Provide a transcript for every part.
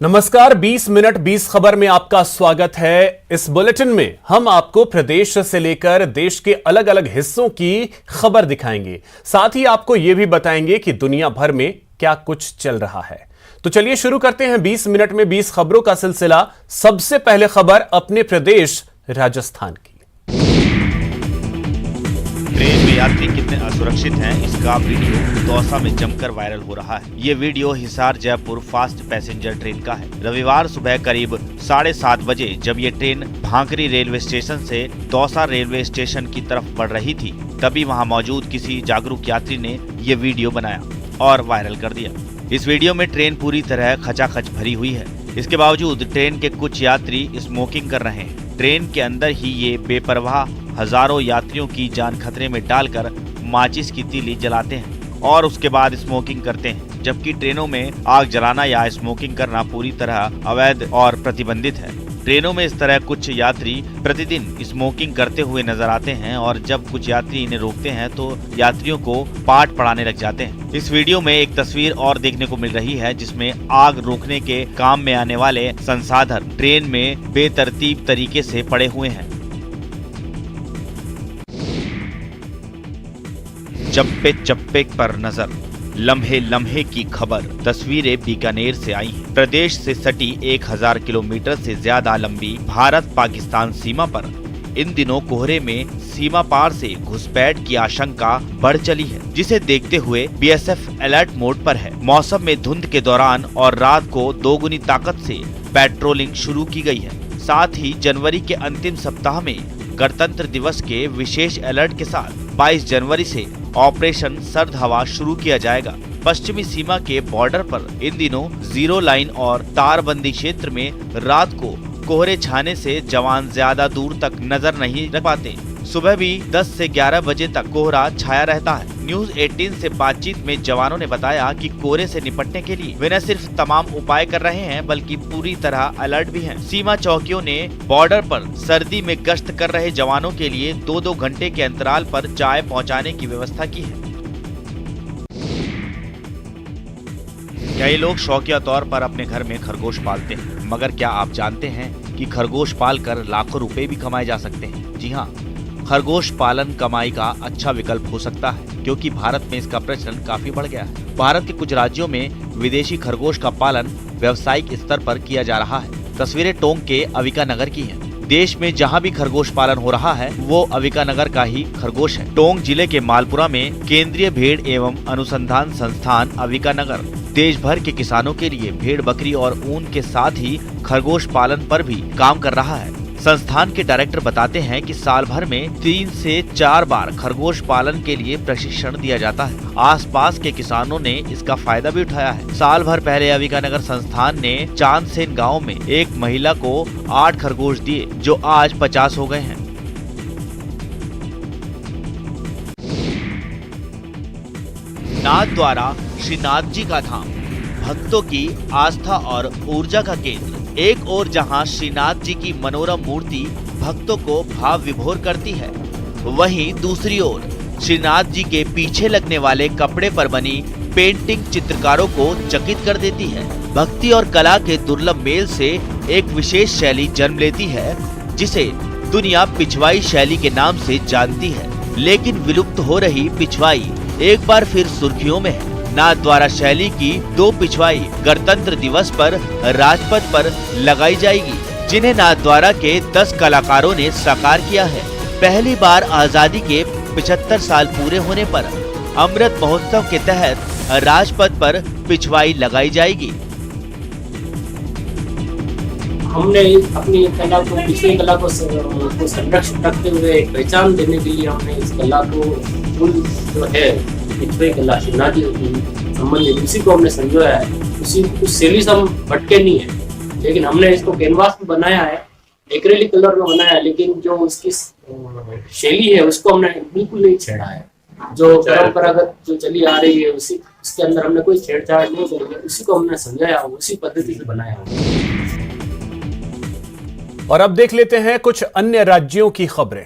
नमस्कार, 20 मिनट 20 खबर में आपका स्वागत है। इस बुलेटिन में हम आपको प्रदेश से लेकर देश के अलग अलग हिस्सों की खबर दिखाएंगे। साथ ही आपको यह भी बताएंगे कि दुनिया भर में क्या कुछ चल रहा है। तो चलिए शुरू करते हैं 20 मिनट में 20 खबरों का सिलसिला। सबसे पहले खबर अपने प्रदेश राजस्थान की। ट्रेन में यात्री कितने असुरक्षित हैं, इसका वीडियो दौसा में जमकर वायरल हो रहा है। ये video Hisar Jaipur fast passenger train का है। रविवार सुबह करीब 7:30 बजे जब ये ट्रेन भांकरी रेलवे स्टेशन से दौसा रेलवे स्टेशन की तरफ बढ़ रही थी, तभी वहां मौजूद किसी जागरूक यात्री ने ये वीडियो बनाया और वायरल कर दिया। इस वीडियो में ट्रेन पूरी तरह खचाखच भरी हुई है। इसके बावजूद ट्रेन के कुछ यात्री स्मोकिंग कर रहे हैं। ट्रेन के अंदर ही ये बेपरवाह हजारों यात्रियों की जान खतरे में डालकर माचिस की तीली जलाते हैं और उसके बाद स्मोकिंग करते हैं, जबकि ट्रेनों में आग जलाना या स्मोकिंग करना पूरी तरह अवैध और प्रतिबंधित है। ट्रेनों में इस तरह कुछ यात्री प्रतिदिन स्मोकिंग करते हुए नजर आते हैं और जब कुछ यात्री इन्हें रोकते हैं तो यात्रियों को पाठ पढ़ाने लग जाते हैं। इस वीडियो में एक तस्वीर और देखने को मिल रही है जिसमें आग रोकने के काम में आने वाले संसाधन ट्रेन में बेतरतीब तरीके से पड़े हुए हैं। चप्पे चप्पे पर नजर, लम्हे लम्हे की खबर। तस्वीरें बीकानेर से आई हैं। प्रदेश से सटी 1000 किलोमीटर से ज्यादा लंबी भारत पाकिस्तान सीमा पर इन दिनों कोहरे में सीमा पार से घुसपैठ की आशंका बढ़ चली है, जिसे देखते हुए बीएसएफ अलर्ट मोड पर है। मौसम में धुंध के दौरान और रात को दोगुनी ताकत से पेट्रोलिंग शुरू की गई है। साथ ही जनवरी के अंतिम सप्ताह में गणतंत्र दिवस के विशेष अलर्ट के साथ 22 जनवरी से ऑपरेशन सर्द हवा शुरू किया जाएगा। पश्चिमी सीमा के बॉर्डर पर इन दिनों जीरो लाइन और तारबंदी क्षेत्र में रात को कोहरे छाने से जवान ज्यादा दूर तक नजर नहीं रख पाते। सुबह भी 10 से 11 बजे तक कोहरा छाया रहता है। न्यूज 18 से बातचीत में जवानों ने बताया कि कोहरे से निपटने के लिए वे न सिर्फ तमाम उपाय कर रहे हैं बल्कि पूरी तरह अलर्ट भी हैं। सीमा चौकियों ने बॉर्डर पर सर्दी में गश्त कर रहे जवानों के लिए 2-2 घंटे के अंतराल पर चाय पहुंचाने की व्यवस्था की है। कई लोग शौकिया तौर पर अपने घर में खरगोश पालते हैं, मगर क्या आप जानते हैं कि खरगोश पालकर लाखों रुपए भी कमाए जा सकते हैं? जी हाँ, खरगोश पालन कमाई का अच्छा विकल्प हो सकता है, क्योंकि भारत में इसका प्रचलन काफी बढ़ गया है। भारत के कुछ राज्यों में विदेशी खरगोश का पालन व्यावसायिक स्तर पर किया जा रहा है। तस्वीरें टोंक के अविका नगर की हैं। देश में जहां भी खरगोश पालन हो रहा है वो अविका नगर का ही खरगोश है। टोंक जिले के मालपुरा में केंद्रीय भेड़ एवं अनुसंधान संस्थान अविका नगर देश भर के किसानों के लिए भेड़, बकरी और ऊन के साथ ही खरगोश पालन पर भी काम कर रहा है। संस्थान के डायरेक्टर बताते हैं कि साल भर में 3 से 4 बार खरगोश पालन के लिए प्रशिक्षण दिया जाता है। आसपास के किसानों ने इसका फायदा भी उठाया है। साल भर पहले अविका नगर संस्थान ने चांदसेन गांव में एक महिला को 8 खरगोश दिए, जो आज 50 हो गए हैं। नाथद्वारा श्रीनाथ जी का धाम, भक्तों की आस्था और ऊर्जा का केंद्र। एक ओर जहां श्रीनाथ जी की मनोरम मूर्ति भक्तों को भाव विभोर करती है, वहीं दूसरी ओर श्रीनाथ जी के पीछे लगने वाले कपड़े पर बनी पेंटिंग चित्रकारों को चकित कर देती है। भक्ति और कला के दुर्लभ मेल से एक विशेष शैली जन्म लेती है, जिसे दुनिया पिछवाई शैली के नाम से जानती है। लेकिन विलुप्त हो रही पिछवाई एक बार फिर सुर्खियों में है। नाथद्वारा शैली की 2 पिछवाई गणतंत्र दिवस पर राजपथ पर लगाई जाएगी, जिन्हें नाथद्वारा के 10 कलाकारों ने साकार किया है। पहली बार आजादी के 75 साल पूरे होने पर अमृत महोत्सव के तहत राजपथ पर पिछवाई लगाई जाएगी। हमने अपनी कला को, पिछली कला को संरक्षित रखते हुए पहचान देने के लिए हमने इस कला को जो है पिछड़ी कला श्रीनाथ जी संबंधित उसी को हमने संजोया है। उस शैली से हम भटके नहीं है, लेकिन हमने इसको कैनवास में बनाया है, एक्रेलिक कलर में बनाया है, लेकिन जो उसकी शैली है उसको हमने बिल्कुल नहीं छेड़ा है। जो परंपरागत जो चली आ रही है उसके अंदर हमने कोई छेड़छाड़ नहीं करी है, उसी को हमने समझाया, उसी पद्धति से बनाया। और अब देख लेते हैं कुछ अन्य राज्यों की खबरें।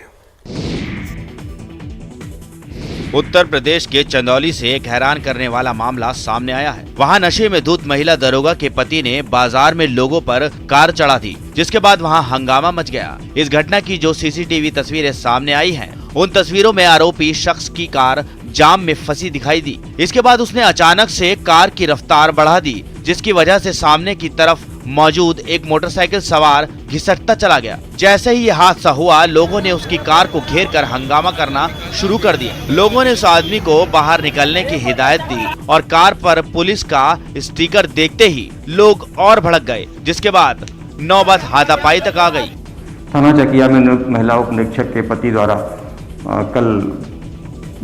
उत्तर प्रदेश के चंदौली से एक हैरान करने वाला मामला सामने आया है। वहां नशे में धुत महिला दरोगा के पति ने बाजार में लोगों पर कार चढ़ा दी, जिसके बाद वहां हंगामा मच गया। इस घटना की जो सीसीटीवी तस्वीरें सामने आई हैं, उन तस्वीरों में आरोपी शख्स की कार जाम में फंसी दिखाई दी। इसके बाद उसने अचानक से कार की रफ्तार बढ़ा दी, जिसकी वजह से सामने की तरफ मौजूद एक मोटरसाइकिल सवार घिसटता चला गया। जैसे ही ये हादसा हुआ, लोगों ने उसकी कार को घेर कर हंगामा करना शुरू कर दिया। लोगों ने उस आदमी को बाहर निकलने की हिदायत दी और कार पर पुलिस का स्टिकर देखते ही लोग और भड़क गए, जिसके बाद नौबत हाथापाई तक आ गई। थाना चकिया में महिला उप निरीक्षक के पति द्वारा कल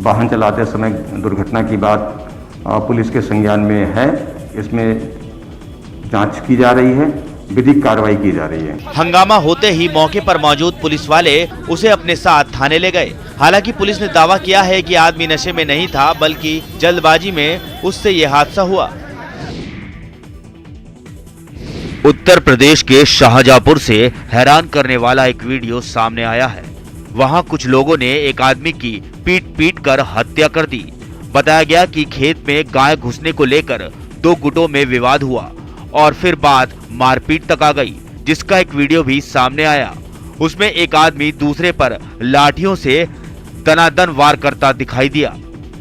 वाहन चलाते समय दुर्घटना की बात पुलिस के संज्ञान में है। इसमें जांच की जा रही है, विधिक कार्रवाई की जा रही है। हंगामा होते ही मौके पर मौजूद पुलिस वाले उसे अपने साथ थाने ले गए। हालांकि पुलिस ने दावा किया है कि आदमी नशे में नहीं था, बल्कि जल्दबाजी में उससे ये हादसा हुआ। उत्तर प्रदेश के शाहजहांपुर से हैरान करने वाला एक वीडियो सामने आया है। वहां कुछ लोगों ने एक आदमी की पीट कर हत्या कर दी। बताया गया कि खेत में गाय घुसने को लेकर दो गुटों में विवाद हुआ और फिर बात मारपीट तक आ गई, जिसका एक वीडियो भी सामने आया। उसमें एक आदमी दूसरे पर लाठियों से दनादन वार करता दिखाई दिया।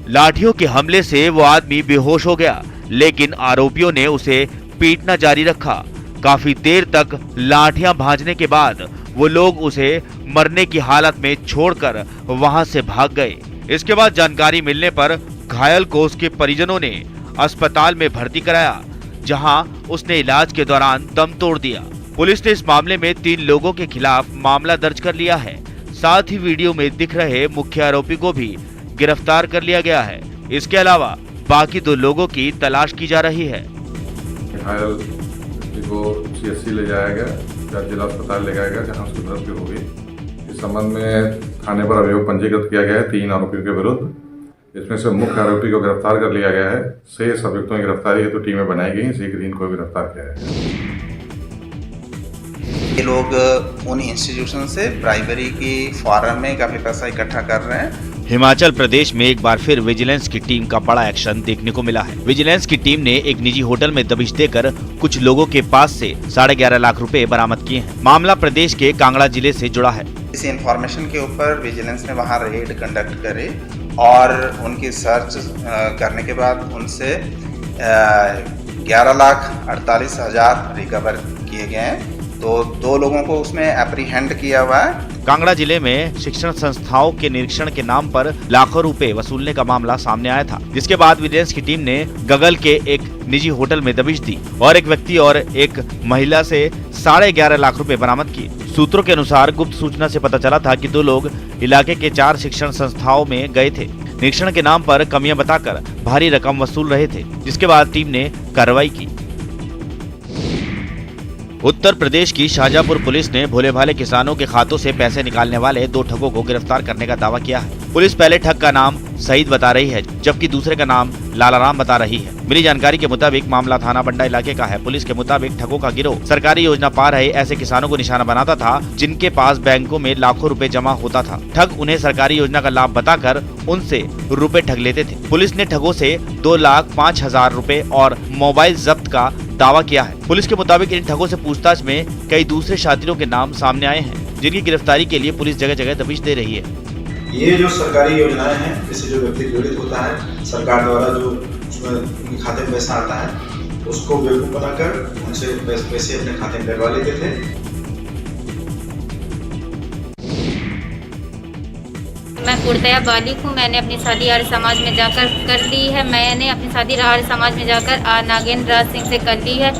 लाठियों के हमले से वो आदमी बेहोश हो गया, लेकिन आरोपियों ने उसे पीटना जारी रखा। काफी देर तक लाठियां भांजने के बाद वो लोग उसे मरने की हालत में छोड़कर वहां से भाग गए। इसके बाद जानकारी मिलने पर घायल को उसके परिजनों ने अस्पताल में भर्ती कराया, जहां उसने इलाज के दौरान दम तोड़ दिया। पुलिस ने इस मामले में 3 लोगों के खिलाफ मामला दर्ज कर लिया है। साथ ही वीडियो में दिख रहे मुख्य आरोपी को भी गिरफ्तार कर लिया गया है। इसके अलावा बाकी 2 लोगों की तलाश की जा रही है। घायल को CSC ले जाया गया, जिला अस्पताल ले जाया गया, जहां उसकी मृत्यु हो गई। इस संबंध में थाने पर अभियोग पंजीकृत किया गया है 3 आरोपियों के विरुद्ध। इसमें से मुख्य आरोपी को गिरफ्तार कर लिया गया है। शेष अभियुक्तों की गिरफ्तारी हेतु टीमें बनाई गई हैं। शीघ्र ही इनको गिरफ्तार किया जाएगा। ये लोग उन इंस्टीट्यूशन से प्राइमरी की फॉर्म में काफी पैसा इकट्ठा कर रहे हैं। हिमाचल प्रदेश में एक बार फिर विजिलेंस की टीम का बड़ा एक्शन देखने को मिला है। विजिलेंस की टीम ने एक निजी होटल में दबिश देकर कुछ लोगों के पास से 11.5 लाख रुपए बरामद किए हैं। मामला प्रदेश के कांगड़ा जिले से जुड़ा है। इस इंफॉर्मेशन के ऊपर विजिलेंस ने वहां रेड कंडक्ट करे और उनकी सर्च करने के बाद उनसे 11,48,000 रिकवर किए गए हैं। तो 2 लोगों को उसमें एप्रीहेंड किया हुआ है। कांगड़ा जिले में शिक्षण संस्थाओं के निरीक्षण के नाम पर लाखों रुपए वसूलने का मामला सामने आया था, जिसके बाद विजिलेंस की टीम ने गगल के एक निजी होटल में दबिश दी और एक व्यक्ति और एक महिला से 11.5 लाख रुपए बरामद किए। सूत्रों के अनुसार गुप्त सूचना से पता चला था कि 2 लोग इलाके के 4 शिक्षण संस्थाओं में गए थे। निरीक्षण के नाम पर कमियां बताकर भारी रकम वसूल रहे थे, जिसके बाद टीम ने कार्रवाई की। उत्तर प्रदेश की शाहजहांपुर पुलिस ने भोले भाले किसानों के खातों से पैसे निकालने वाले 2 ठगों को गिरफ्तार करने का दावा किया है। पुलिस पहले ठग का नाम सईद बता रही है, जबकि दूसरे का नाम लालाराम बता रही है। मिली जानकारी के मुताबिक मामला थाना बंडा इलाके का है। पुलिस के मुताबिक ठगों का गिरोह सरकारी योजना पा रहे ऐसे किसानों को निशाना बनाता था, जिनके पास बैंकों में लाखों रुपए जमा होता था। ठग उन्हें सरकारी योजना का लाभ बताकर उनसे रुपए ठग लेते थे। पुलिस ने ठगों से 2,05,000 रुपए और मोबाइल जब्त का दावा किया है। पुलिस के मुताबिक इन ठगों से पूछताछ में कई दूसरे साथियों के नाम सामने आए हैं, जिनकी गिरफ्तारी के लिए पुलिस जगह जगह दबिश दे रही है। ये जो सरकारी योजनाएं हैं, इससे जो व्यक्ति पीड़ित होता है, सरकार द्वारा जो उसमें उनके खाते में पैसा आता है, उसको बेवकूफ बनाकर उनसे पैसे अपने खाते में डलवा लेते थे। मैं कुर्तया बालिक हूँ। मैंने अपनी शादी आर्य समाज में जाकर कर ली है। मैंने अपनी शादी आर्य समाज में जाकर नागेंद्र राज सिंह से कर ली है।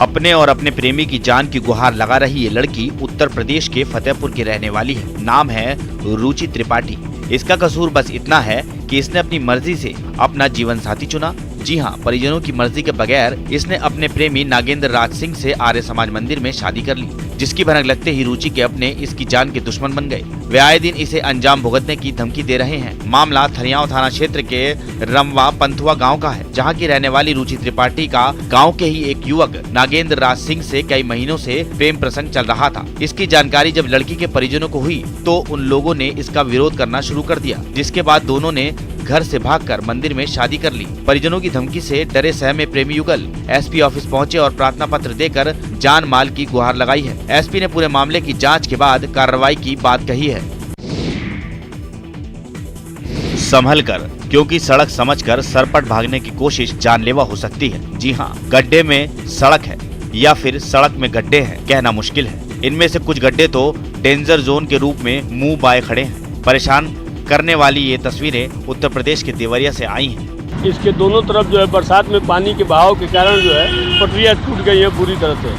अपने और अपने प्रेमी की जान की गुहार लगा रही ये लड़की उत्तर प्रदेश के फतेहपुर की रहने वाली है। नाम है रुचि त्रिपाठी। इसका कसूर बस इतना है कि इसने अपनी मर्जी से अपना जीवन साथी चुना। जी हाँ, परिजनों की मर्जी के बगैर इसने अपने प्रेमी नागेंद्र राज सिंह से आर्य समाज मंदिर में शादी कर ली, जिसकी भनक लगते ही रुचि के अपने इसकी जान के दुश्मन बन गए। वे आए दिन इसे अंजाम भुगतने की धमकी दे रहे हैं। मामला थरियाव थाना क्षेत्र के रमवा पंथुआ गांव का है, जहां की रहने वाली रुचि त्रिपाठी का गांव के ही एक युवक नागेंद्र राज सिंह से कई महीनों से प्रेम प्रसंग चल रहा था। इसकी जानकारी जब लड़की के परिजनों को हुई तो उन लोगों ने इसका विरोध करना शुरू कर दिया, जिसके बाद दोनों ने घर से भागकर मंदिर में शादी कर ली। परिजनों की धमकी से डरे सहमे प्रेमी युगल एसपी ऑफिस पहुंचे और प्रार्थना पत्र देकर जान माल की गुहार लगाई है। एसपी ने पूरे मामले की जांच के बाद कार्रवाई की बात कही है। संभल कर, क्योंकि सड़क समझकर सरपट भागने की कोशिश जानलेवा हो सकती है। जी हाँ, गड्ढे में सड़क है या फिर सड़क में गड्ढे हैं, कहना मुश्किल है। इनमें से कुछ गड्ढे तो डेंजर जोन के रूप में मुंह बाए खड़े हैं। परेशान करने वाली ये तस्वीरें उत्तर प्रदेश के देवरिया से आई हैं। इसके दोनों तरफ जो है बरसात में पानी के बहाव के कारण जो है पटरियाँ टूट गई हैं पूरी तरह से,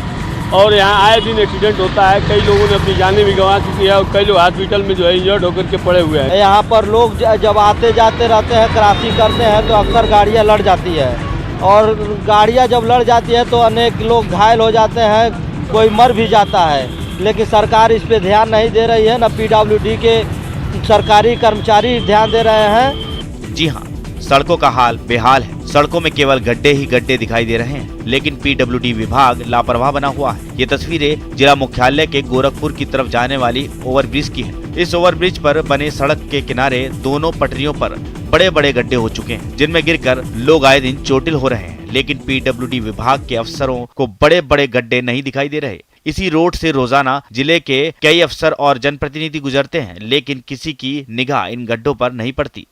और यहाँ आए दिन एक्सीडेंट होता है। कई लोगों ने अपनी जानें भी गंवा चुकी है और कई लोग हॉस्पिटल में जो है इंजर्ड होकर के पड़े हुए हैं। यहाँ पर लोग जब आते जाते रहते हैं, क्रॉसिंग करते हैं, तो अक्सर गाड़ियाँ लड़ जाती है, और गाड़ियाँ जब लड़ जाती है तो अनेक लोग घायल हो जाते हैं, कोई मर भी जाता है। लेकिन सरकार इस पे ध्यान नहीं दे रही है, न PWD के सरकारी कर्मचारी ध्यान दे रहे हैं। जी हाँ, सड़कों का हाल बेहाल है। सड़कों में केवल गड्ढे ही गड्ढे दिखाई दे रहे हैं, लेकिन PWD विभाग लापरवाह बना हुआ है। ये तस्वीरें जिला मुख्यालय के गोरखपुर की तरफ जाने वाली ओवरब्रिज की है। इस ओवरब्रिज पर बने सड़क के किनारे दोनों पटरियों पर बड़े बड़े गड्ढे हो चुके हैं, जिनमें गिरकर लोग आए दिन चोटिल हो रहे हैं। लेकिन PWD विभाग के अफसरों को बड़े बड़े गड्ढे नहीं दिखाई दे रहे। इसी रोड से रोजाना जिले के कई अफसर और जनप्रतिनिधि गुजरते हैं, लेकिन किसी की निगाह इन गड्ढों पर नहीं पड़ती।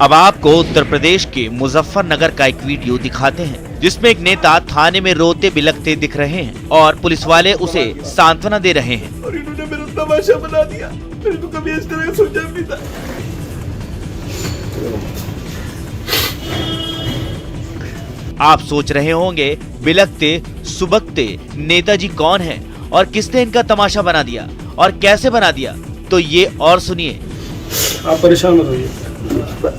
अब आपको उत्तर प्रदेश के मुजफ्फरनगर का एक वीडियो दिखाते हैं, जिसमें एक नेता थाने में रोते बिलखते दिख रहे हैं और पुलिस वाले उसे सांत्वना दे रहे हैं। और इन्होंने मेरा तमाशा बना दिया, मैंने तो कभी इस तरह सोचा नहीं था। आप सोच रहे होंगे बिलखते सुबकते नेताजी कौन है और किसने इनका तमाशा बना दिया और कैसे बना दिया, तो ये और सुनिए। आप परेशान मत होइए,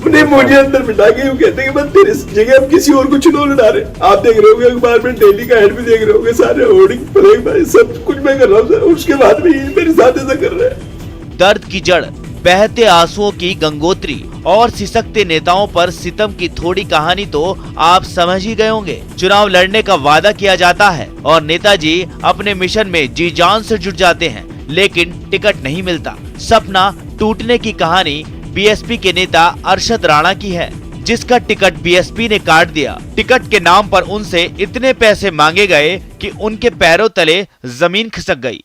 नहीं मुझे अंदर बिठा के यूँ कहते हैं कि बस तेरे जगह हम किसी और को चुनौती ना रहे। आप देख रहे होंगे अखबार में, डेली का हेड भी देख रहे होंगे, सारे होर्डिंग सब कुछ मैं कर रहा हूँ सर, उसके बाद भी मेरे साथ ऐसा कर रहे हैं। दर्द की जड़, बहते आंसुओं की गंगोत्री और सिसकते नेताओं पर सितम की थोड़ी कहानी तो आप समझ ही गए होंगे। चुनाव लड़ने का वादा किया जाता है और नेताजी अपने मिशन में जी जान से जुट जाते हैं, लेकिन टिकट नहीं मिलता। सपना टूटने की कहानी बीएसपी के नेता अरशद राणा की है, जिसका टिकट बीएसपी ने काट दिया। टिकट के नाम पर उनसे इतने पैसे मांगे गए कि उनके पैरों तले जमीन खिसक गई।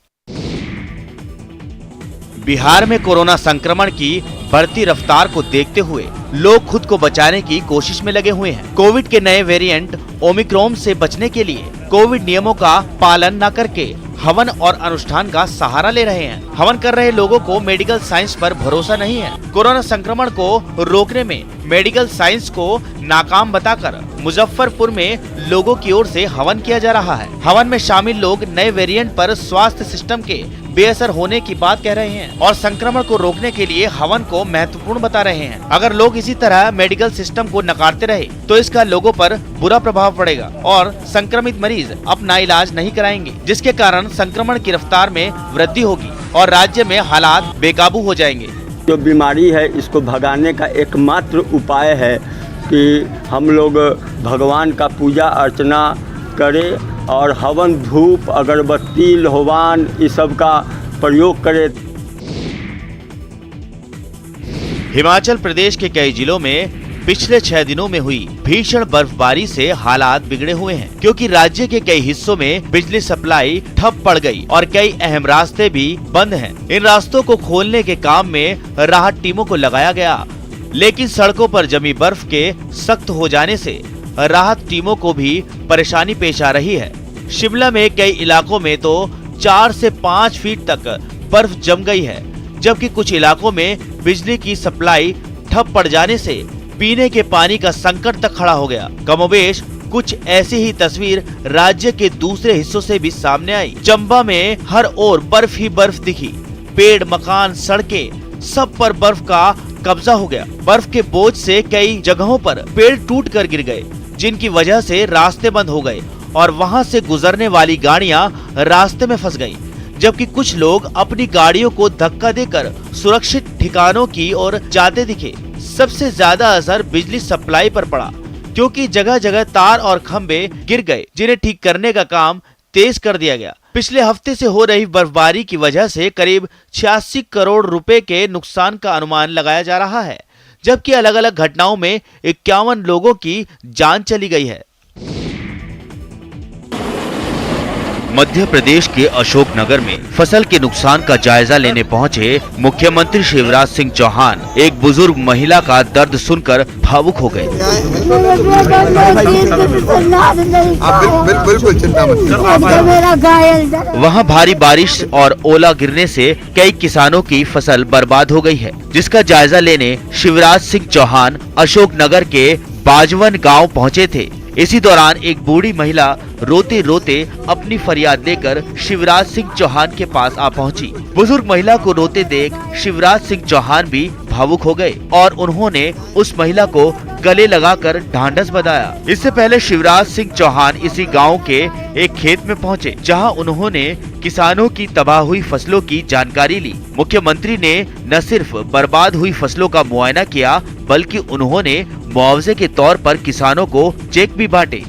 बिहार में कोरोना संक्रमण की बढ़ती रफ्तार को देखते हुए लोग खुद को बचाने की कोशिश में लगे हुए हैं। कोविड के नए वेरिएंट ओमिक्रॉन से बचने के लिए कोविड नियमों का पालन न करके हवन और अनुष्ठान का सहारा ले रहे हैं। हवन कर रहे लोगों को मेडिकल साइंस पर भरोसा नहीं है। कोरोना संक्रमण को रोकने में मेडिकल साइंस को नाकाम बताकर मुजफ्फरपुर में लोगों की ओर से हवन किया जा रहा है। हवन में शामिल लोग नए वेरिएंट पर स्वास्थ्य सिस्टम के बेअसर होने की बात कह रहे हैं और संक्रमण को रोकने के लिए हवन को महत्वपूर्ण बता रहे हैं। अगर लोग इसी तरह मेडिकल सिस्टम को नकारते रहे तो इसका लोगों पर बुरा प्रभाव पड़ेगा और संक्रमित मरीज अपना इलाज नहीं कराएंगे, जिसके कारण संक्रमण की रफ्तार में वृद्धि होगी और राज्य में हालात बेकाबू हो जाएंगे। जो बीमारी है इसको भगाने का एकमात्र उपाय है कि हम लोग भगवान का पूजा अर्चना करें और हवन धूप अगरबत्ती लोहवान इस सब का प्रयोग करें। हिमाचल प्रदेश के कई जिलों में पिछले 6 दिनों में हुई भीषण बर्फबारी से हालात बिगड़े हुए हैं, क्योंकि राज्य के कई हिस्सों में बिजली सप्लाई ठप पड़ गई और कई अहम रास्ते भी बंद हैं। इन रास्तों को खोलने के काम में राहत टीमों को लगाया गया, लेकिन सड़कों पर जमी बर्फ के सख्त हो जाने से राहत टीमों को भी परेशानी पेश आ रही है। शिमला में कई इलाकों में तो 4 से 5 फीट तक बर्फ जम गई है, जबकि कुछ इलाकों में बिजली की सप्लाई ठप पड़ जाने से पीने के पानी का संकट तक खड़ा हो गया। कमोबेश कुछ ऐसी ही तस्वीर राज्य के दूसरे हिस्सों से भी सामने आई। चंबा में हर ओर बर्फ ही बर्फ दिखी। पेड़, मकान, सड़कें सब पर बर्फ का कब्जा हो गया। बर्फ के बोझ से कई जगहों पर पेड़ टूट कर गिर गए, जिनकी वजह से रास्ते बंद हो गए और वहां से गुजरने वाली गाड़ियां रास्ते में फंस गईं, जबकि कुछ लोग अपनी गाड़ियों को धक्का देकर सुरक्षित ठिकानों की ओर जाते दिखे। सबसे ज्यादा असर बिजली सप्लाई पर पड़ा, क्योंकि जगह जगह तार और खंभे गिर गए, जिन्हें ठीक करने का काम तेज कर दिया गया। पिछले हफ्ते से हो रही बर्फबारी की वजह से करीब 86 करोड़ रुपए के नुकसान का अनुमान लगाया जा रहा है, जबकि अलग अलग घटनाओं में 51 लोगों की जान चली गई है। मध्य प्रदेश के अशोकनगर में फसल के नुकसान का जायजा लेने पहुंचे मुख्यमंत्री शिवराज सिंह चौहान एक बुजुर्ग महिला का दर्द सुनकर भावुक हो गए। बिल्कुल चिंता मत। वहां भारी बारिश और ओला गिरने से कई किसानों की फसल बर्बाद हो गई है, जिसका जायजा लेने शिवराज सिंह चौहान अशोकनगर के बाजवन गांव पहुंचे थे। इसी दौरान एक बूढ़ी महिला रोते रोते अपनी फरियाद लेकर शिवराज सिंह चौहान के पास आ पहुंची। बुजुर्ग महिला को रोते देख शिवराज सिंह चौहान भी भावुक हो गए और उन्होंने उस महिला को गले लगाकर ढांढस बंधाया। इससे पहले शिवराज सिंह चौहान इसी गांव के एक खेत में पहुंचे, जहां उन्होंने किसानों की तबाह हुई फसलों की जानकारी ली। मुख्यमंत्री ने न सिर्फ बर्बाद हुई फसलों का मुआयना किया, बल्कि उन्होंने मुआवजे के तौर पर किसानों को चेक भी बांटे।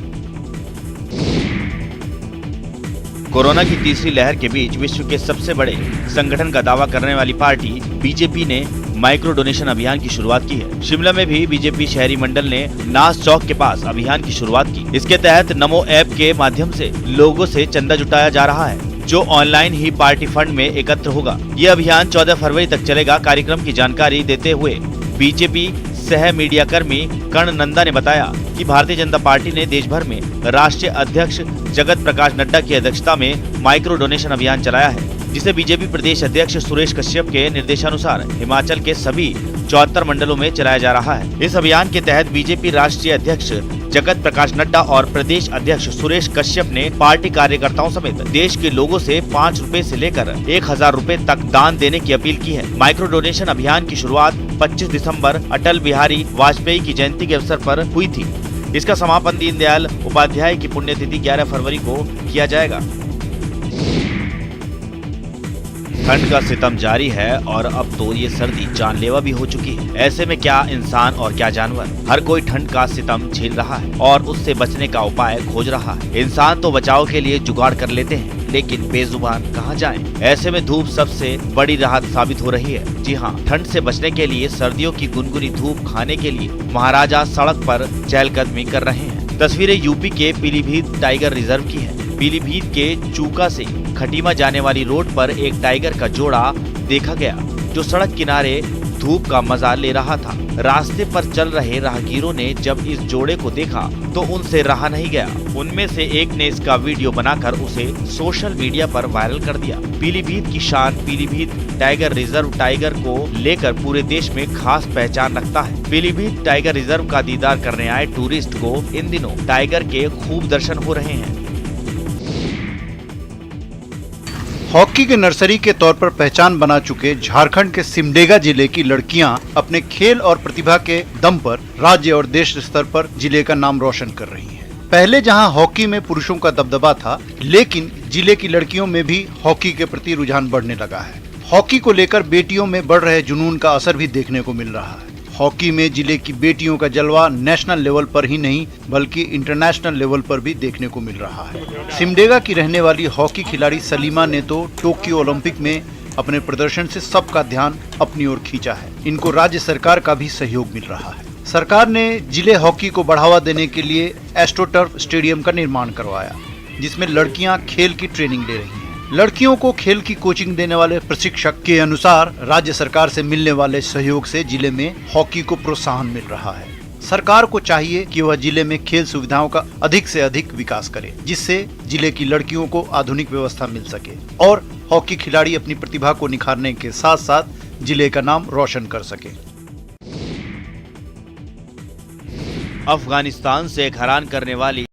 कोरोना की तीसरी लहर के बीच विश्व के सबसे बड़े संगठन का दावा करने वाली पार्टी बीजेपी ने माइक्रो डोनेशन अभियान की शुरुआत की है। शिमला में भी बीजेपी शहरी मंडल ने नास चौक के पास अभियान की शुरुआत की। इसके तहत नमो ऐप के माध्यम से लोगों से चंदा जुटाया जा रहा है, जो ऑनलाइन ही पार्टी फंड में एकत्र होगा। ये अभियान 14 फरवरी तक चलेगा। कार्यक्रम की जानकारी देते हुए बीजेपी सह मीडिया कर्मी कर्ण नंदा ने बताया कि भारतीय जनता पार्टी ने देश भर में राष्ट्रीय अध्यक्ष जगत प्रकाश नड्डा की अध्यक्षता में माइक्रो डोनेशन अभियान चलाया है, जिसे बीजेपी प्रदेश अध्यक्ष सुरेश कश्यप के निर्देशानुसार हिमाचल के सभी 74 मंडलों में चलाया जा रहा है। इस अभियान के तहत बीजेपी राष्ट्रीय अध्यक्ष जगत प्रकाश नड्डा और प्रदेश अध्यक्ष सुरेश कश्यप ने पार्टी कार्यकर्ताओं समेत देश के लोगों से 5 रुपए से लेकर 1000 रुपए तक दान देने की अपील की है। माइक्रो डोनेशन अभियान की शुरुआत 25 दिसंबर अटल बिहारी वाजपेयी की जयंती के अवसर पर हुई थी। इसका समापन दीनदयाल उपाध्याय की पुण्यतिथि 11 फरवरी को किया जाएगा। ठंड का सितम जारी है और अब तो ये सर्दी जानलेवा भी हो चुकी है। ऐसे में क्या इंसान और क्या जानवर, हर कोई ठंड का सितम झेल रहा है और उससे बचने का उपाय खोज रहा है। इंसान तो बचाव के लिए जुगाड़ कर लेते हैं, लेकिन बेजुबान कहाँ जाएं? ऐसे में धूप सबसे बड़ी राहत साबित हो रही है। जी हाँ, ठंड से बचने के लिए सर्दियों की गुनगुनी धूप खाने के लिए महाराजा सड़क पर चहलकदमी कर रहे हैं। तस्वीरें यूपी के पीलीभीत टाइगर रिजर्व की है। पीलीभीत के चूका से खटीमा जाने वाली रोड पर एक टाइगर का जोड़ा देखा गया, जो सड़क किनारे धूप का मजा ले रहा था। रास्ते पर चल रहे राहगीरों ने जब इस जोड़े को देखा तो उनसे रहा नहीं गया। उनमें से एक ने इसका वीडियो बनाकर उसे सोशल मीडिया पर वायरल कर दिया। पीलीभीत की शान पीलीभीत टाइगर रिजर्व टाइगर को लेकर पूरे देश में खास पहचान रखता है। पीलीभीत टाइगर रिजर्व का दीदार करने आए टूरिस्ट को इन दिनों टाइगर के खूब दर्शन हो रहे हैं। हॉकी के नर्सरी के तौर पर पहचान बना चुके झारखंड के सिमडेगा जिले की लड़कियां अपने खेल और प्रतिभा के दम पर राज्य और देश स्तर पर जिले का नाम रोशन कर रही हैं। पहले जहां हॉकी में पुरुषों का दबदबा था, लेकिन जिले की लड़कियों में भी हॉकी के प्रति रुझान बढ़ने लगा है। हॉकी को लेकर बेटियों में बढ़ रहे जुनून का असर भी देखने को मिल रहा है। हॉकी में जिले की बेटियों का जलवा नेशनल लेवल पर ही नहीं बल्कि इंटरनेशनल लेवल पर भी देखने को मिल रहा है। सिमडेगा की रहने वाली हॉकी खिलाड़ी सलीमा ने तो टोक्यो ओलंपिक में अपने प्रदर्शन से सबका ध्यान अपनी ओर खींचा है। इनको राज्य सरकार का भी सहयोग मिल रहा है। सरकार ने जिले हॉकी को बढ़ावा देने के लिए एस्ट्रोटर्फ स्टेडियम का निर्माण करवाया, जिसमें लड़कियां खेल की ट्रेनिंग ले रही हैं। लड़कियों को खेल की कोचिंग देने वाले प्रशिक्षक के अनुसार राज्य सरकार से मिलने वाले सहयोग से जिले में हॉकी को प्रोत्साहन मिल रहा है। सरकार को चाहिए कि वह जिले में खेल सुविधाओं का अधिक से अधिक विकास करे, जिससे जिले की लड़कियों को आधुनिक व्यवस्था मिल सके और हॉकी खिलाड़ी अपनी प्रतिभा को निखारने के साथ साथ जिले का नाम रोशन कर सके। अफगानिस्तान से एक हैरान करने वाली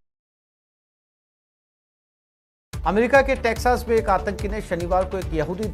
अमेरिका के टेक्सास में एक आतंकी ने शनिवार को एक यहूदी